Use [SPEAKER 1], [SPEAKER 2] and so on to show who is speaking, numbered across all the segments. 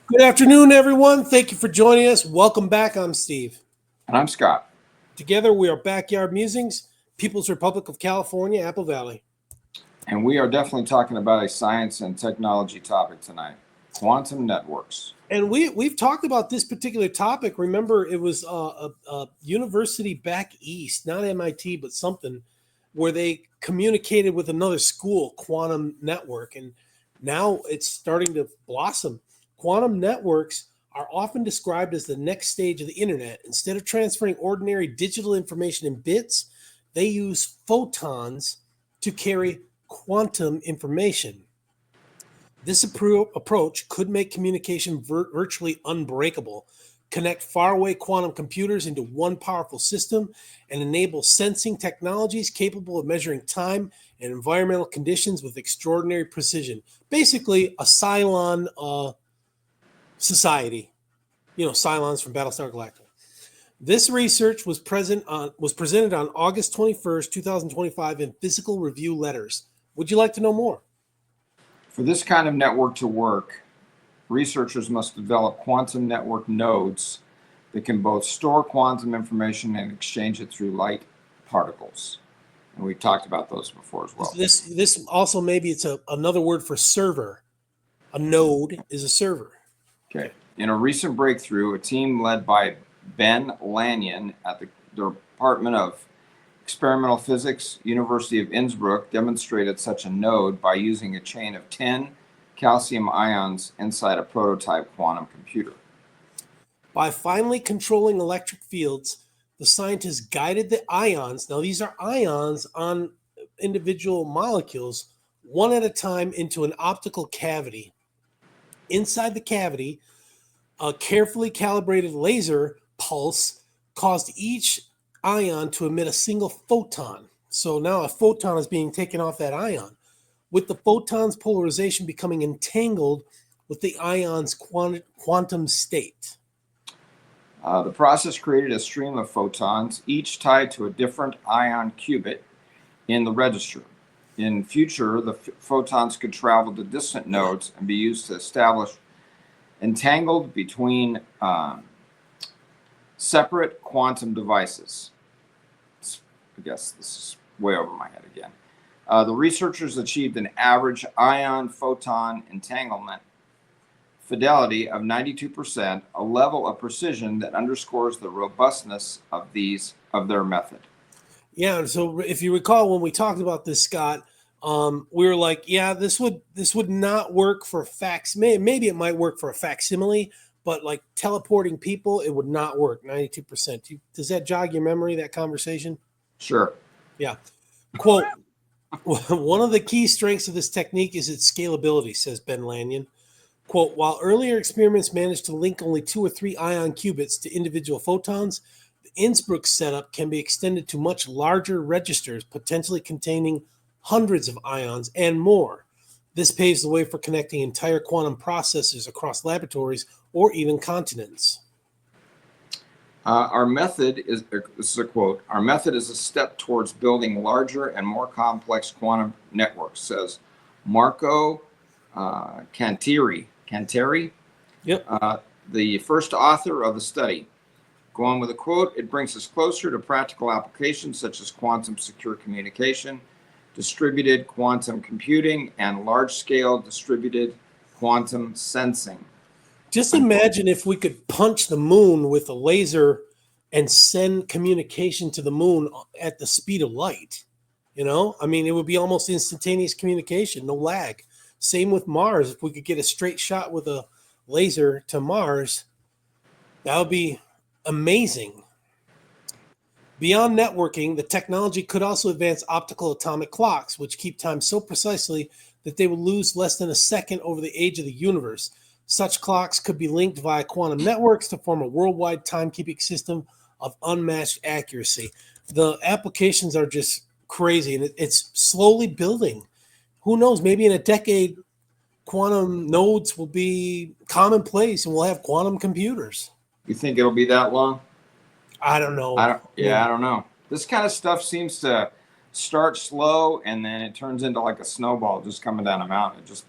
[SPEAKER 1] Good afternoon, everyone. Thank you for joining us. Welcome back. I'm Steve.
[SPEAKER 2] And I'm Scott.
[SPEAKER 1] Together, we are Backyard Musings, People's Republic of California, Apple Valley.
[SPEAKER 2] And we are definitely talking about a science and technology topic tonight, quantum networks.
[SPEAKER 1] And we've talked about this particular topic. Remember, it was a university back east, not MIT, but something, where they communicated with another school, quantum network. And now it's starting to blossom. Quantum networks are often described as the next stage of the internet. Instead of transferring ordinary digital information in bits, they use photons to carry quantum information. This approach could make communication virtually unbreakable, connect faraway quantum computers into one powerful system, and enable sensing technologies capable of measuring time and environmental conditions with extraordinary precision. Basically, a Cylon society. Cylons from Battlestar Galactica. This research was presented on August 21st, 2025 in Physical Review Letters. Would you like to know more?
[SPEAKER 2] For this kind of network to work, researchers must develop quantum network nodes that can both store quantum information and exchange it through light particles. And we've talked about those before as well.
[SPEAKER 1] This also, maybe it's another word for server. A node is a server.
[SPEAKER 2] Okay. In a recent breakthrough, a team led by Ben Lanyon at the Department of Experimental Physics, University of Innsbruck, demonstrated such a node by using a chain of 10 calcium ions inside a prototype quantum computer.
[SPEAKER 1] By finally controlling electric fields, the scientists guided the ions, now these are ions on individual molecules, one at a time into an optical cavity. Inside the cavity, a carefully calibrated laser pulse caused each ion to emit a single photon. So now a photon is being taken off that ion, with the photon's polarization becoming entangled with the ion's quantum state.
[SPEAKER 2] The process created a stream of photons, each tied to a different ion qubit in the register. In future, the photons could travel to distant nodes and be used to establish entangled between separate quantum devices. I guess this is way over my head again. The researchers achieved an average ion-photon entanglement fidelity of 92%, a level of precision that underscores the robustness of their method.
[SPEAKER 1] Yeah, so if you recall when we talked about this, Scott, we were like, yeah, this would not work for maybe it might work for a facsimile, but like teleporting people, it would not work. 92%. Does that jog your memory, that conversation?
[SPEAKER 2] Sure.
[SPEAKER 1] Yeah. Quote, one of the key strengths of this technique is its scalability, says Ben Lanyon. Quote, while earlier experiments managed to link only 2 or 3 ion qubits to individual photons, the Innsbruck setup can be extended to much larger registers, potentially containing hundreds of ions and more. This paves the way for connecting entire quantum processors across laboratories or even continents.
[SPEAKER 2] Our method is, this is a quote, our method is a step towards building larger and more complex quantum networks, says Marco Canteri,
[SPEAKER 1] Yep.
[SPEAKER 2] the first author of the study. Go on with a quote, it brings us closer to practical applications such as quantum secure communication, distributed quantum computing, and large-scale distributed quantum sensing.
[SPEAKER 1] Just imagine if we could punch the moon with a laser and send communication to the moon at the speed of light. I mean, it would be almost instantaneous communication, no lag. Same with Mars. If we could get a straight shot with a laser to Mars, that would be amazing. Beyond networking, the technology could also advance optical atomic clocks, which keep time so precisely that they will lose less than a second over the age of the universe. Such clocks could be linked via quantum networks to form a worldwide timekeeping system of unmatched accuracy. The applications are just crazy, and it's slowly building. Who knows? Maybe in a decade, quantum nodes will be commonplace, and we'll have quantum computers.
[SPEAKER 2] You think it'll be that long?
[SPEAKER 1] I don't know.
[SPEAKER 2] I don't know. This kind of stuff seems to start slow, and then it turns into like a snowball just coming down a mountain. Just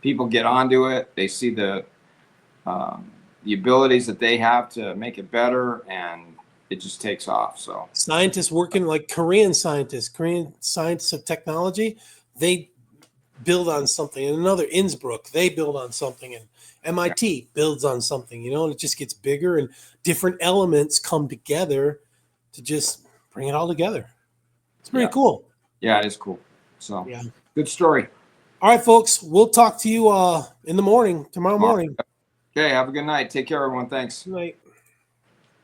[SPEAKER 2] people get onto it. They see the the abilities that they have to make it better, and it just takes off. So
[SPEAKER 1] Scientists working like Korean scientists of technology, they build on something, and another Innsbruck, they build on something, and MIT builds on something, and it just gets bigger, and different elements come together to just bring it all together. It's pretty cool.
[SPEAKER 2] Yeah, it is cool. So
[SPEAKER 1] yeah,
[SPEAKER 2] good story.
[SPEAKER 1] All right, folks, we'll talk to you in the morning, tomorrow morning.
[SPEAKER 2] Okay, have a good night. Take care, everyone. Thanks.
[SPEAKER 1] Good night.